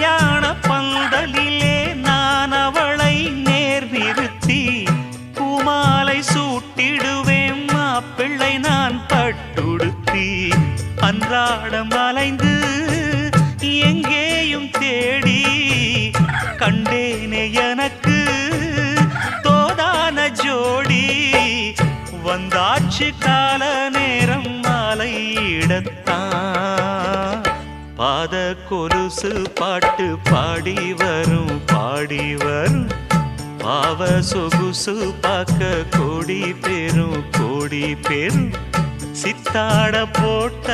கல்யாண பந்தலிலே நான் அவளை நேர் நிறுத்தி பூமாலை சூட்டிடுவேன் மாப்பிள்ளை நான் பட்டுடுத்தி அன்றாடம் அலைந்து எங்கேயும் தேடி கண்டேனே எனக்கு தோதான ஜோடி வந்தாச்சு கால நேரம் மாலையிடத்தான் பாத கொலுசு பாட்டு பாடி வரும் பாவ சொகுசு பார்க்க கோடி பேரும் சித்தாட போட்ட